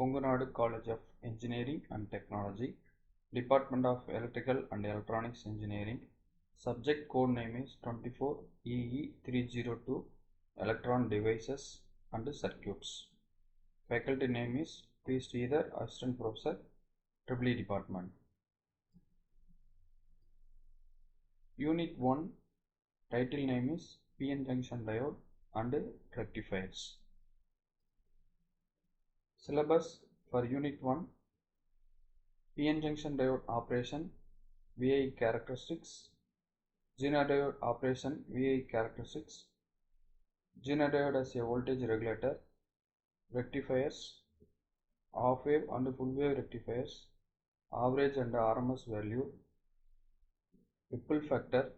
Kongunadu College of Engineering and Technology, Department of Electrical and Electronics Engineering. Subject code name is 24EE302 Electron Devices and Circuits. Faculty name is P. Sridhar, Assistant Professor, EEE Department. Unit 1, title name is PN Junction Diode and Rectifiers. Syllabus for Unit 1, PN Junction Diode operation, VI characteristics, Zener diode operation, VI characteristics, Zener diode as a voltage regulator, rectifiers, half wave and full wave rectifiers, average and RMS value, ripple factor,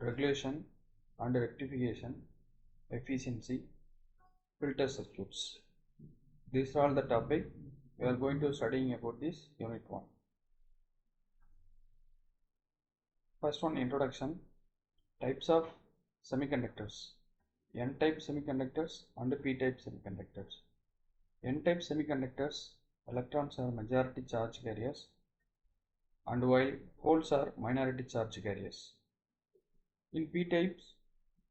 regulation and rectification, efficiency, filter circuits. These are all the topic we are going to studying about this Unit 1. First one, introduction. Types of semiconductors. N-type semiconductors and P-type semiconductors. N-type semiconductors, electrons are majority charge carriers, and while holes are minority charge carriers. In P-types,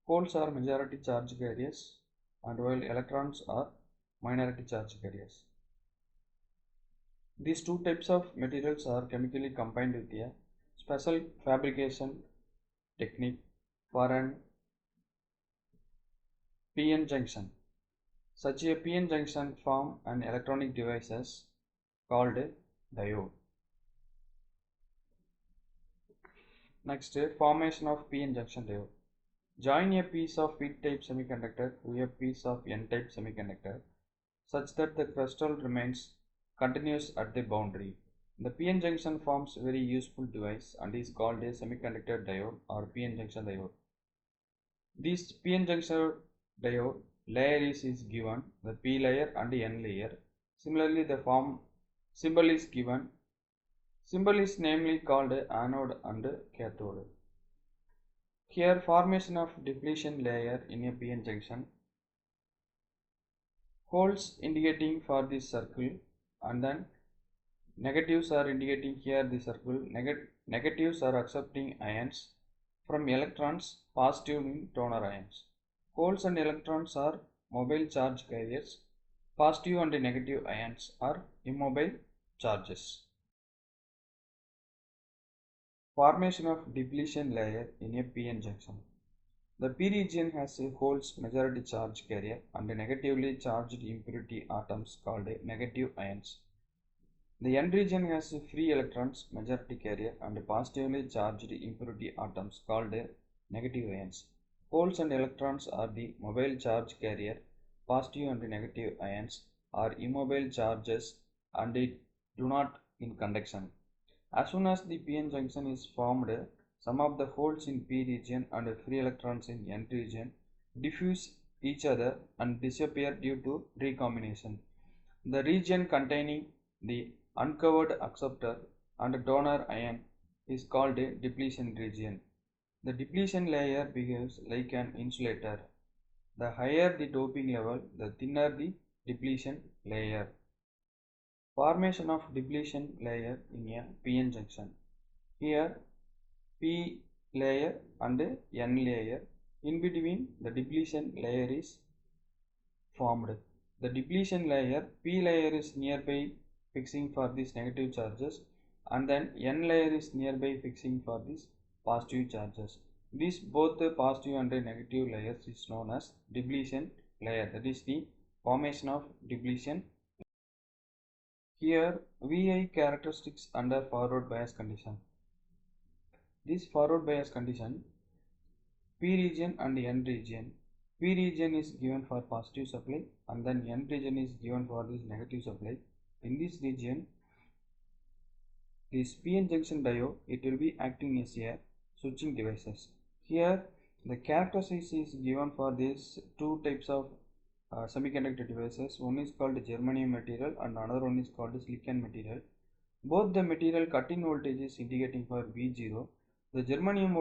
holes are majority charge carriers, and while electrons are minority charge carriers. These two types of materials are chemically combined with a special fabrication technique for an PN junction. Such a PN junction form an electronic devices called diode. Next, formation of PN junction diode. Join a piece of P-type semiconductor to a piece of N-type semiconductor such that the crystal remains continuous at the boundary. The PN junction forms a very useful device and is called a semiconductor diode or PN junction diode. This PN junction diode layer is given, the P layer and N layer. Similarly, the form symbol is given. Symbol is namely called anode and cathode. Here, formation of depletion layer in a PN junction. Holes indicating for this circle, and then negatives are indicating here the circle. Negatives are accepting ions from electrons, positive in donor ions. Holes and electrons are mobile charge carriers. Positive and negative ions are immobile charges. Formation of depletion layer in a PN junction. The P region has a holes majority charge carrier and negatively charged impurity atoms called negative ions. The N region has free electrons majority carrier and positively charged impurity atoms called negative ions. Holes and electrons are the mobile charge carrier. Positive and negative ions are immobile charges and do not in conduction. As soon as the PN junction is formed, some of the holes in P region and free electrons in N region diffuse each other and disappear due to recombination. The region containing the uncovered acceptor and donor ion is called a depletion region. The depletion layer behaves like an insulator. The higher the doping level, the thinner the depletion layer. Formation of depletion layer in a PN junction. Here, P layer and N layer. In between, the depletion layer is formed. The depletion layer, P layer is nearby fixing for these negative charges, and then N layer is nearby fixing for these positive charges. These both the positive and the negative layers is known as depletion layer. That is the formation of depletion. Here, VI characteristics under forward bias condition. This forward bias condition, P region and N region. P region is given for positive supply and then N region is given for this negative supply. In this region, this PN junction diode, it will be acting as a switching devices. Here, the characteristics is given for these two types of semiconductor devices. One is called germanium material and another one is called silicon material. Both the material cut-in voltage is indicating for V0. The germanium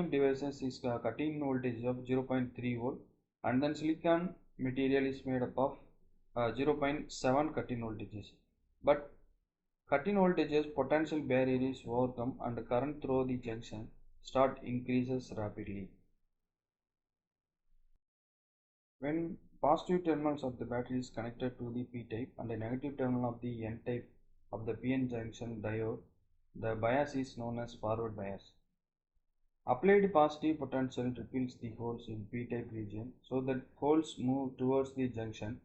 devices is cut-in voltage of 0.3 volt, and then silicon material is made up of 0.7 cut-in voltages. But cut-in voltages potential barrier is overcome and current through the junction start increases rapidly. When positive terminals of the battery is connected to the P-type and the negative terminal of the N-type of the PN junction diode, the bias is known as forward bias. Applied positive potential repels the holes in P-type region so that holes move towards the junction,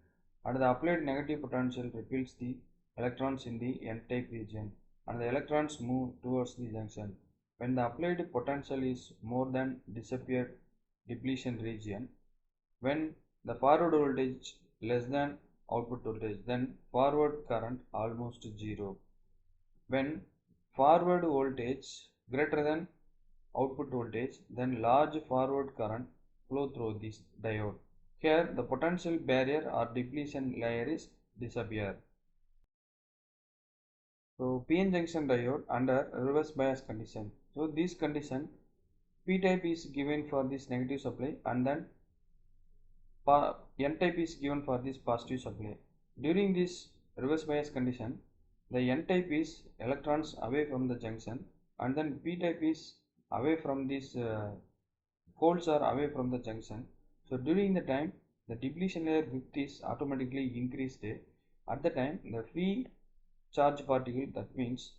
and the applied negative potential repels the electrons in the N-type region and the electrons move towards the junction. When the applied potential is more than disappeared depletion region, when the forward voltage less than output voltage, then forward current almost zero. When forward voltage greater than output voltage, then large forward current flow through this diode. Here the potential barrier or depletion layer is disappear. So PN junction diode under reverse bias condition. So this condition P type is given for this negative supply and then N type is given for this positive supply. During this reverse bias condition, the N type is electrons away from the junction and then P type is away from this holes are away from the junction. So during the time the depletion layer width is automatically increased. At the time the free charge particle, that means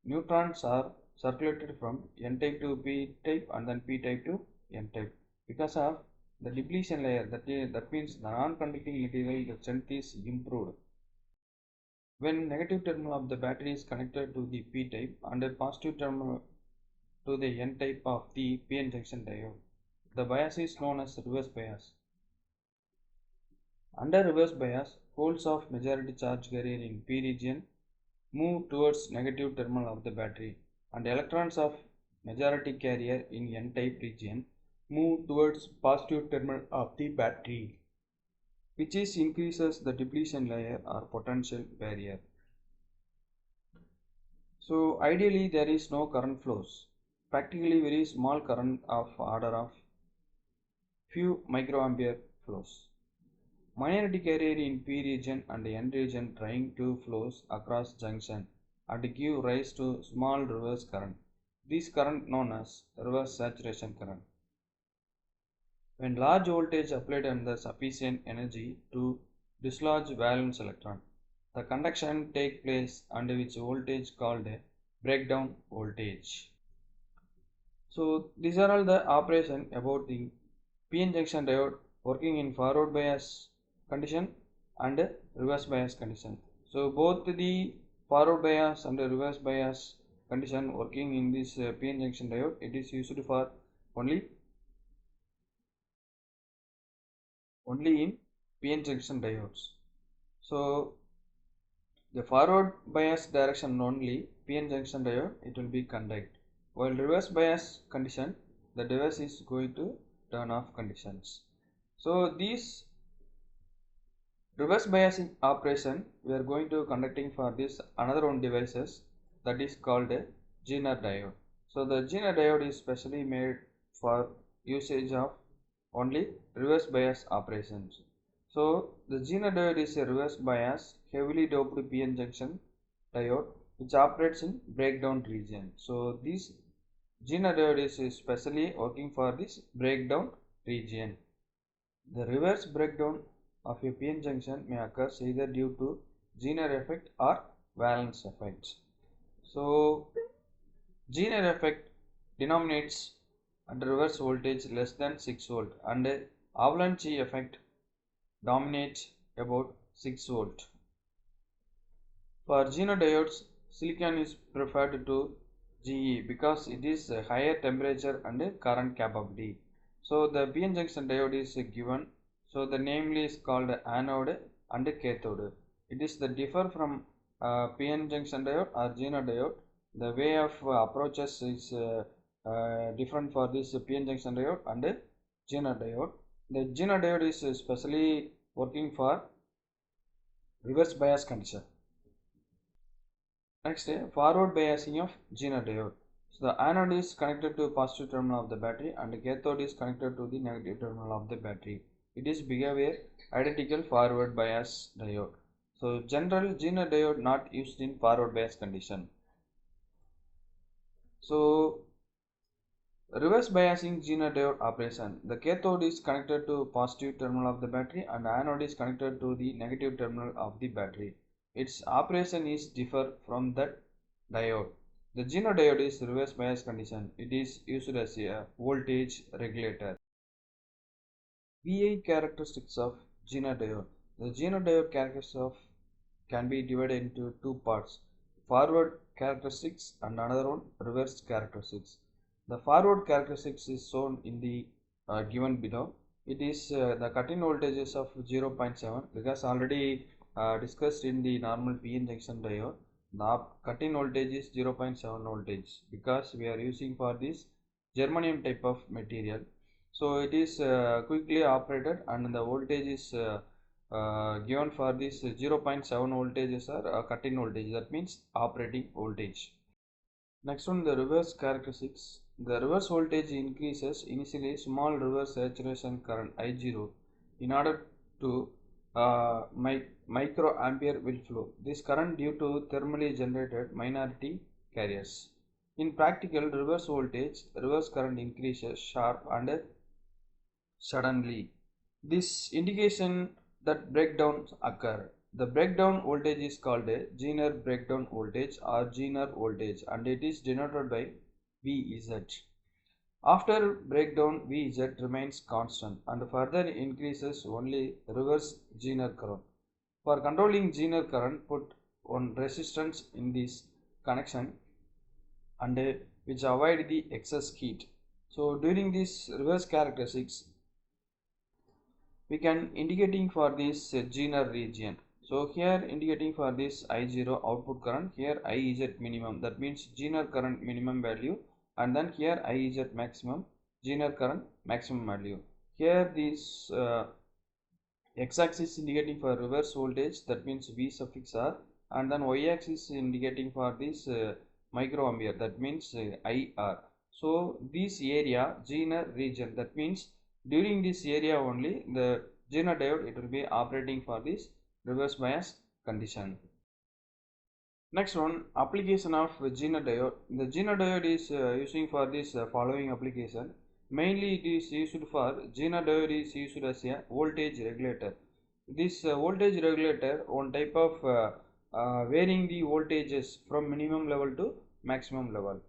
neutrons, are circulated from N type to P type and then P type to N type. Because of the depletion layer, that means the non-conducting material, the strength is improved. When negative terminal of the battery is connected to the P type and a positive terminal to the N type of the PN junction diode, the bias is known as reverse bias. Under reverse bias, holes of majority charge carrier in P region move towards negative terminal of the battery and electrons of majority carrier in N-type region move towards positive terminal of the battery, which is increases the depletion layer or potential barrier. So ideally there is no current flows, practically very small current of order of few microampere flows. Minority carrier in P region and N region trying to flows across junction and give rise to small reverse current. This current known as reverse saturation current. When large voltage applied and the sufficient energy to dislodge valence electron, the conduction take place under which voltage called a breakdown voltage. So these are all the operation about the PN junction diode working in forward bias condition and reverse bias condition. So both the forward bias and reverse bias condition working in this PN junction diode, it is used for only in PN junction diodes. So the forward bias direction only PN junction diode, it will be conduct, while reverse bias condition the device is going to turn off conditions. So these reverse biasing operation we are going to conducting for this another one devices, that is called a Zener diode. So the Zener diode is specially made for usage of only reverse bias operations. So the Zener diode is a reverse bias heavily doped PN junction diode which operates in breakdown region. So this Zener diode is specially working for this breakdown region. The reverse breakdown of a PN junction may occur either due to Zener effect or valence effect. So Zener effect denominates at reverse voltage less than 6 volt and avalanche effect dominates about 6 volt. For Zener diodes, silicon is preferred to GE because it is a higher temperature and current capability. So the PN junction diode is given. So the namely is called anode and cathode. It is the differ from PN junction diode or Zener diode. The way of approaches is different for this PN junction diode and Zener diode. The Zener diode is specially working for reverse bias condition. Next, forward biasing of Zener diode. So the anode is connected to positive terminal of the battery and the cathode is connected to the negative terminal of the battery. It is behavior identical forward bias diode. So general Zener diode not used in forward bias condition. So reverse biasing Zener diode operation. The cathode is connected to positive terminal of the battery and anode is connected to the negative terminal of the battery. Its operation is differ from that diode. The Zener diode is reverse bias condition. It is used as a voltage regulator. VI characteristics of Zener diode. The Zener diode characteristics can be divided into two parts: forward characteristics and another one reverse characteristics. The forward characteristics is shown in the given below. It is the cut-in voltages of 0.7 because already discussed in the normal PN junction diode. The cut-in voltage is 0.7 voltage because we are using for this germanium type of material. So it is quickly operated and the voltage is given for this 0.7 voltages are cut-in voltage, that means operating voltage. Next one, the reverse characteristics. The reverse voltage increases initially small reverse saturation current I0 in order to microampere will flow. This current due to thermally generated minority carriers. In practical reverse voltage, reverse current increases sharp and suddenly. This indication that breakdowns occur. The breakdown voltage is called a Zener breakdown voltage or Zener voltage and it is denoted by Vz. After breakdown, Vz remains constant and further increases only reverse Zener current. For controlling Zener current, put one resistance in this connection and which avoid the excess heat. So during this reverse characteristics, we can indicating for this Zener region. So here indicating for this I0 output current, here IZ minimum, that means Zener current minimum value, and then here IZ maximum, Zener current maximum value. Here this x-axis indicating for reverse voltage, that means V suffix R, and then y-axis indicating for this microampere, that means IR. So this area Zener region, that means during this area only the Zener diode it will be operating for this reverse bias condition. Next one, application of Zener diode. The Zener diode is using for this following application. Mainly it is used for Zener diode is used as a voltage regulator. This voltage regulator one type of varying the voltages from minimum level to maximum level.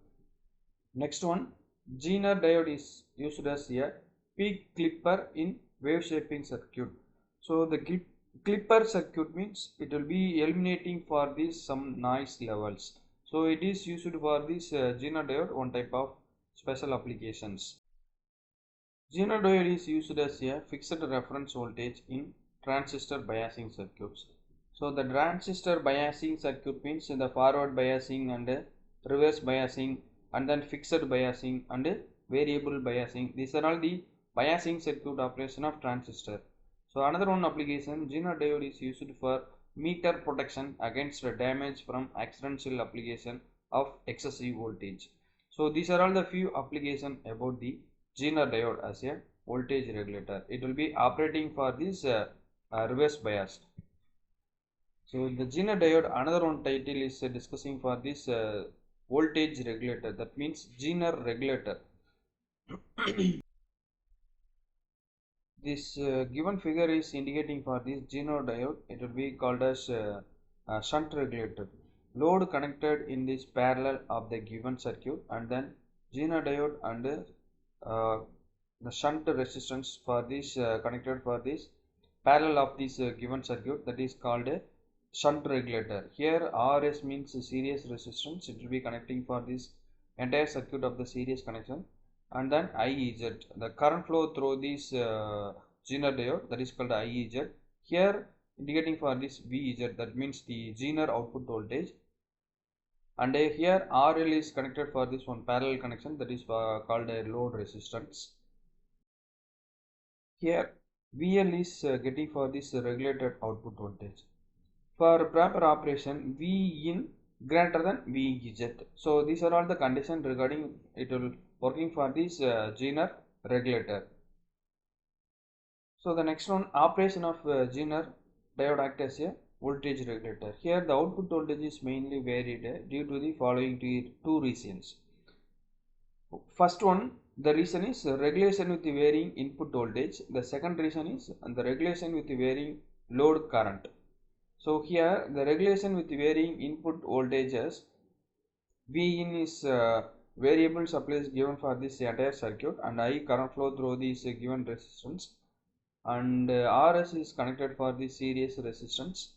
Next one, Zener diode is used as a peak clipper in wave shaping circuit. So the clipper circuit means it will be eliminating for these some noise levels. So it is used for this Zener diode, one type of special applications. Zener diode is used as a fixed reference voltage in transistor biasing circuits. So the transistor biasing circuit means the forward biasing and reverse biasing and then fixed biasing and variable biasing. These are all the biasing circuit operation of transistor. So another one application, Zener diode is used for meter protection against damage from accidental application of excessive voltage. So these are all the few applications about the Zener diode as a voltage regulator. It will be operating for this reverse bias. So the Zener diode, another one title is discussing for this voltage regulator, that means Zener regulator. This given figure is indicating for this Zener diode, it will be called as shunt regulator. Load connected in this parallel of the given circuit and then Zener diode and the shunt resistance for this connected for this parallel of this given circuit, that is called a shunt regulator. Here RS means series resistance, it will be connecting for this entire circuit of the series connection, and then IEZ, the current flow through this Zener diode, that is called IEZ. Here indicating for this VZ, that means the Zener output voltage, and here RL is connected for this one parallel connection, that is called a load resistance. Here VL is getting for this regulated output voltage. For proper operation, V in greater than VZ. So these are all the conditions regarding it will working for this Zener regulator. So the next one, operation of Zener diode act as a voltage regulator. Here the output voltage is mainly varied due to the following two reasons. First one, the reason is regulation with the varying input voltage. The second reason is the regulation with the varying load current. So here the regulation with the varying input voltages, V in is variable supply is given for this entire circuit, and I current flow through this given resistance, and RS is connected for the series resistance.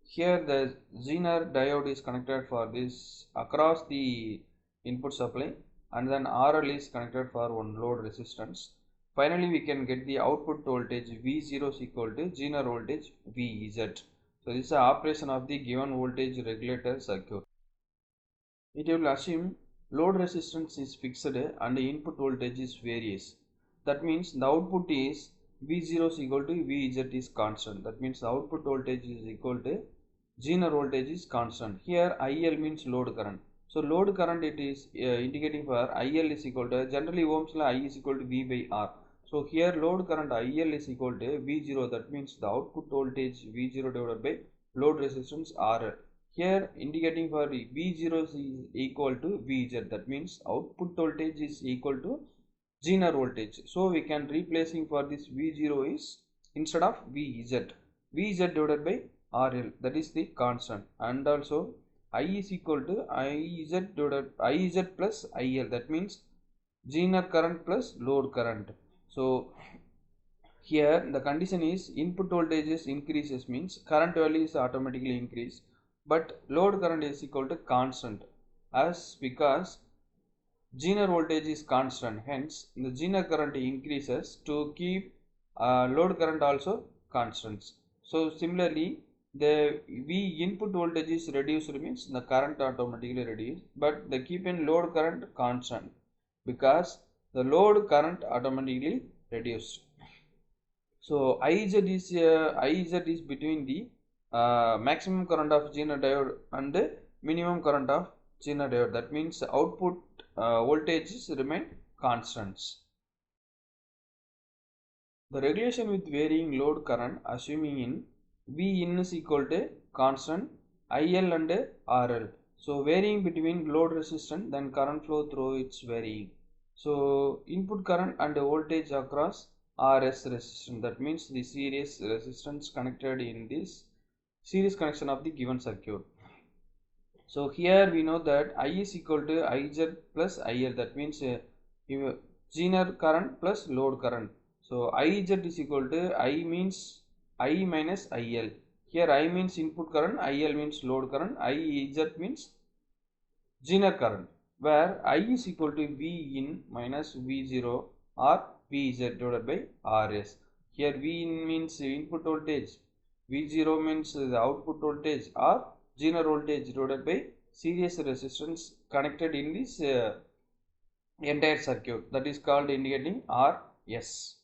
Here the Zener diode is connected for this across the input supply, and then RL is connected for one load resistance. Finally, we can get the output voltage V0 is equal to Zener voltage VZ. So this is the operation of the given voltage regulator circuit. It will assume load resistance is fixed and the input voltage is varies. That means the output is V0 is equal to Vz is constant. That means the output voltage is equal to Zener voltage is constant. Here IL means load current. So load current it is indicating for IL is equal to, generally Ohm's law I is equal to V by R. So here load current IL is equal to V0. That means the output voltage V0 divided by load resistance RL. Here indicating for V0 is equal to Vz. That means output voltage is equal to Zener voltage. So we can replacing for this V0 is instead of Vz. Vz divided by RL, that is the constant, and also I is equal to Iz divided Iz plus IL, that means Zener current plus load current. So here the condition is input voltages increases means current value is automatically increase, but load current is equal to constant, as because Zener voltage is constant, hence the Zener current increases to keep load current also constants. So similarly, the V input voltage is reduced means the current automatically reduced, but the keep in load current constant because the load current automatically reduced. So Iz is between the maximum current of Zener diode and minimum current of Zener diode. That means output voltages remain constants. The regulation with varying load current assuming in V in is equal to constant IL and RL. So varying between load resistance, then current flow through its varying. So input current and voltage across RS resistance, that means the series resistance connected in this series connection of the given circuit. So here we know that I is equal to Iz plus IL, that means Zener current plus load current. So Iz is equal to I means I minus IL. Here I means input current, IL means load current, Iz means Zener current, where I is equal to V in minus V0 or Vz divided by Rs. Here V in means input voltage, V0 means the output voltage or Zener voltage divided by series resistance connected in this entire circuit, that is called indicating Rs.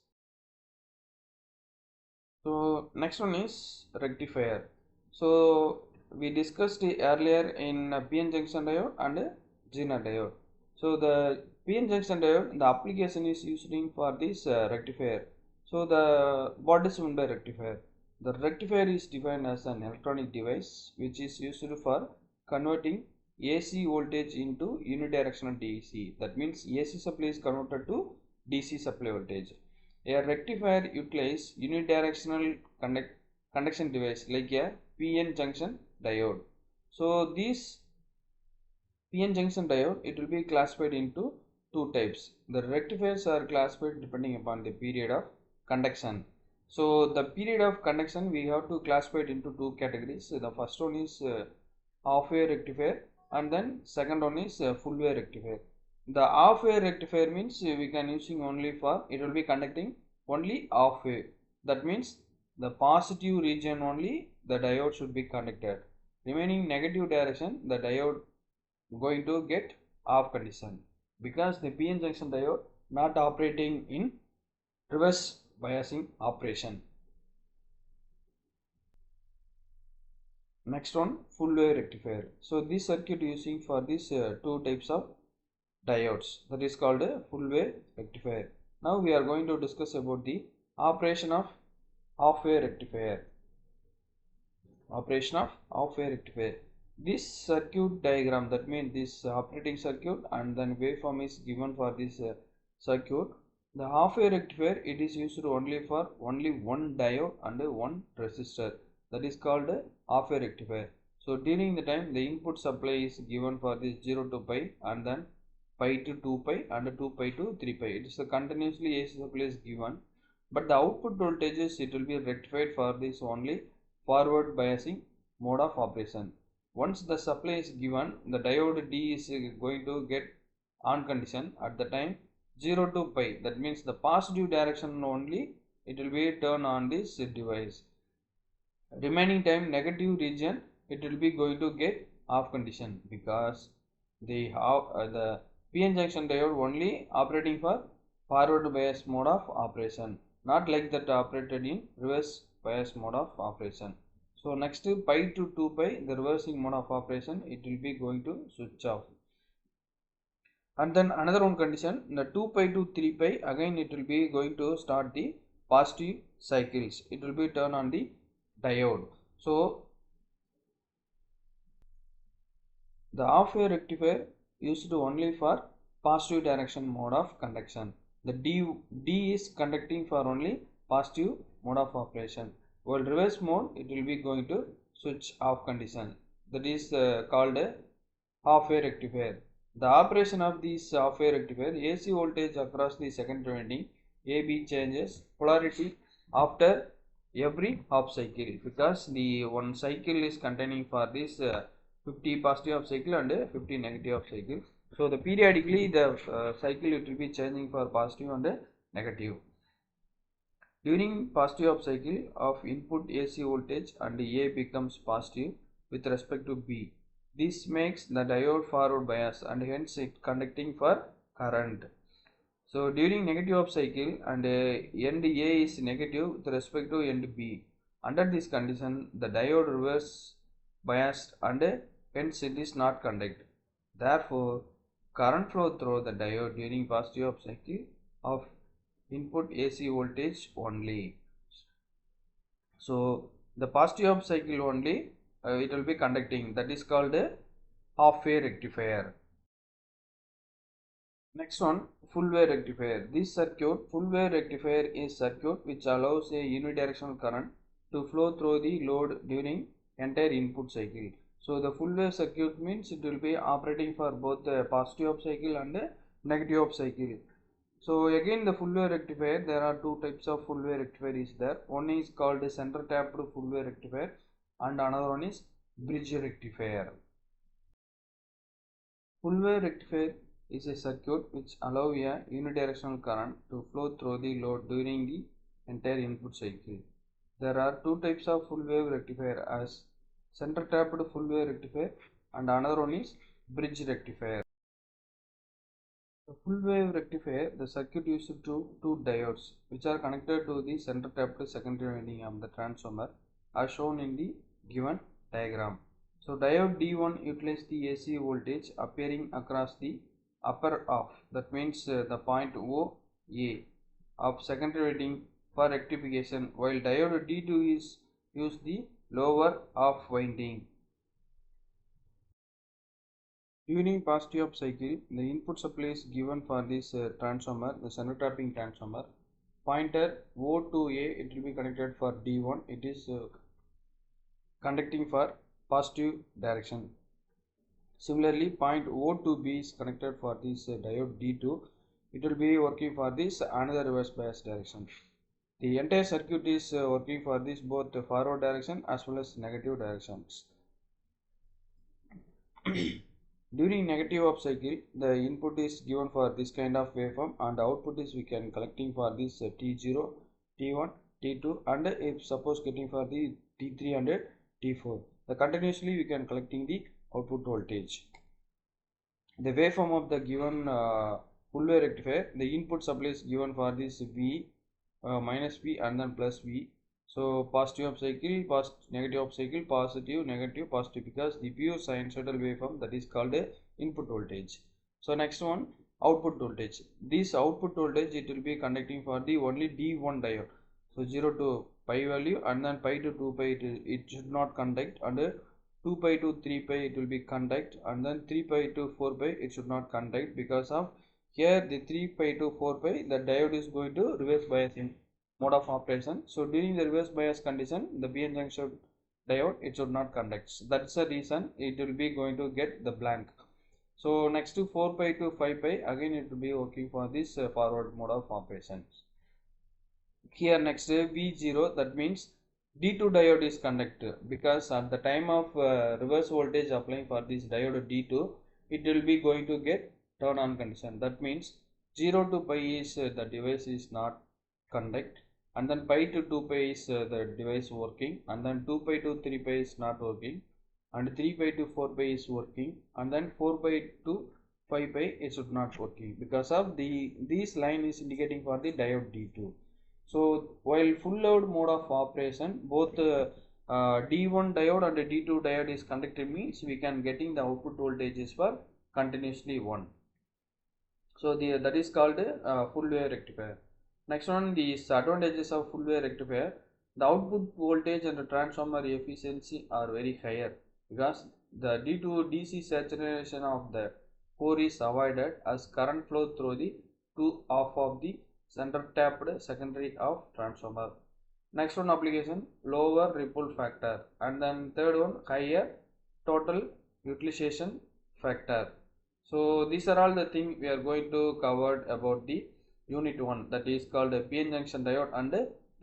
So next one is rectifier. So we discussed earlier in PN junction diode and Zener diode. So the PN junction diode, the application is used for this rectifier. So the what is meant by rectifier? The rectifier is defined as an electronic device which is used for converting AC voltage into unidirectional DC. That means AC supply is converted to DC supply voltage. A rectifier utilizes unidirectional conduction device like a PN junction diode. So this PN junction diode, it will be classified into two types. The rectifiers are classified depending upon the period of conduction. So the period of conduction we have to classify it into two categories. The first one is half wave rectifier, and then second one is full wave rectifier. The half wave rectifier means we can using only for, it will be conducting only half wave. That means the positive region only the diode should be conducted. Remaining negative direction the diode going to get off condition, because the PN junction diode not operating in reverse biasing operation. Next one, full wave rectifier. So this circuit using for these two types of diodes, that is called a full wave rectifier. Now we are going to discuss about the Operation of half-wave rectifier. Operation of half-wave rectifier. This circuit diagram, that means this operating circuit and then waveform is given for this circuit. The half-wave rectifier, it is used only for only one diode and one resistor. That is called half-wave rectifier. So during the time the input supply is given for this 0 to pi and then pi to 2 pi and 2 pi to 3 pi. It is a continuously AC supply is given, but the output voltages, it will be rectified for this only forward biasing mode of operation. Once the supply is given, the diode D is going to get on condition at the time 0 to pi. That means the positive direction only it will be turned on this device. Remaining time negative region, it will be going to get off condition because they have the PN junction diode only operating for forward bias mode of operation, not like that operated in reverse bias mode of operation. So next pi to 2 pi, the reversing mode of operation, it will be going to switch off. And then another one condition, the 2 pi to 3 pi, again it will be going to start the positive cycles. It will be turn on the diode. So the half-wave rectifier used only for positive direction mode of conduction. The D is conducting for only positive mode of operation. While reverse mode, it will be going to switch off condition. That is called a half-wave rectifier. The operation of this half-wave rectifier, AC voltage across the secondary winding AB changes polarity after every half cycle, because the one cycle is containing for this 50 positive half cycle and 50 negative half cycle. So the periodically the cycle it will be changing for positive and negative. During positive half cycle of input AC voltage and A becomes positive with respect to B. This makes the diode forward bias and hence it conducting for current. So during negative half cycle and end A is negative with respect to end B. Under this condition, the diode reverse biased and hence it is not conduct. Therefore, current flow through the diode during positive half cycle of input AC voltage only. So the positive half cycle only it will be conducting. That is called a half-wave rectifier. Next one, full wave rectifier. This circuit, full wave rectifier, is circuit which allows a unidirectional current to flow through the load during entire input cycle. So the full wave circuit means it will be operating for both the positive half cycle and the negative half cycle. So again the full wave rectifier, there are two types of full wave rectifier is there. One is called a center tapped full wave rectifier and another one is bridge rectifier. Full wave rectifier is a circuit which allows a unidirectional current to flow through the load during the entire input cycle. There are two types of full wave rectifier as center tapped full wave rectifier and another one is bridge rectifier. The full wave rectifier, the circuit uses two diodes which are connected to the center tapped secondary winding of the transformer as shown in the given diagram. So diode D1 utilizes the AC voltage appearing across the upper half, that means the point OA of secondary winding for rectification, while diode D2 is use the lower half winding. During positive half cycle, the input supply is given for this transformer, the center tapping transformer. Pointer O to A, it will be connected for D1. It is conducting for positive direction. Similarly, point O to B is connected for this diode D2. It will be working for this another reverse bias direction. The entire circuit is working for this both forward direction as well as negative directions. During negative half cycle, the input is given for this kind of waveform and the output is we can collecting for this T0, T1, T2 and if suppose getting for the T3 and T4. The continuously we can collecting the output voltage. The waveform of the given full wave rectifier, the input supply is given for this V, minus V and then plus V. So positive half cycle, negative half cycle, positive, negative, positive, because the pure sinusoidal waveform, that is called a input voltage. So next one, output voltage. This output voltage it will be conducting for the only D1 diode. So 0 to pi value, and then pi to 2 pi it should not conduct, and 2 pi to 3 pi it will be conduct, and then 3 pi to 4 pi it should not conduct, because of here the 3 pi to 4 pi the diode is going to reverse biasing mode of operation. So during the reverse bias condition, the PN junction diode it should not conduct. So that's the reason it will be going to get the blank. So next to 4 pi to 5 pi, again it will be working for this forward mode of operations. Here next V0, that means D2 diode is conductor, because at the time of reverse voltage applying for this diode D2, it will be going to get turn on condition. That means 0 to pi is the device is not conduct, and then pi to 2 pi is the device working, and then 2 pi to 3 pi is not working, and 3 pi to 4 pi is working, and then 4 pi to 5 pi is not working, because of this line is indicating for the diode D2. So while full load mode of operation, both D1 diode and D2 diode is conducted, means we can getting the output voltages for continuously 1. So that is called full wave rectifier. Next one, the advantages of full wave rectifier. The output voltage and the transformer efficiency are very higher, because the D2 DC saturation of the core is avoided, as current flow through the two half of the center tapped secondary of transformer. Next one application, lower ripple factor, and then third one, higher total utilization factor. So these are all the things we are going to cover about the unit 1, that is called PN junction diode and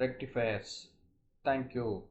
rectifiers. Thank you.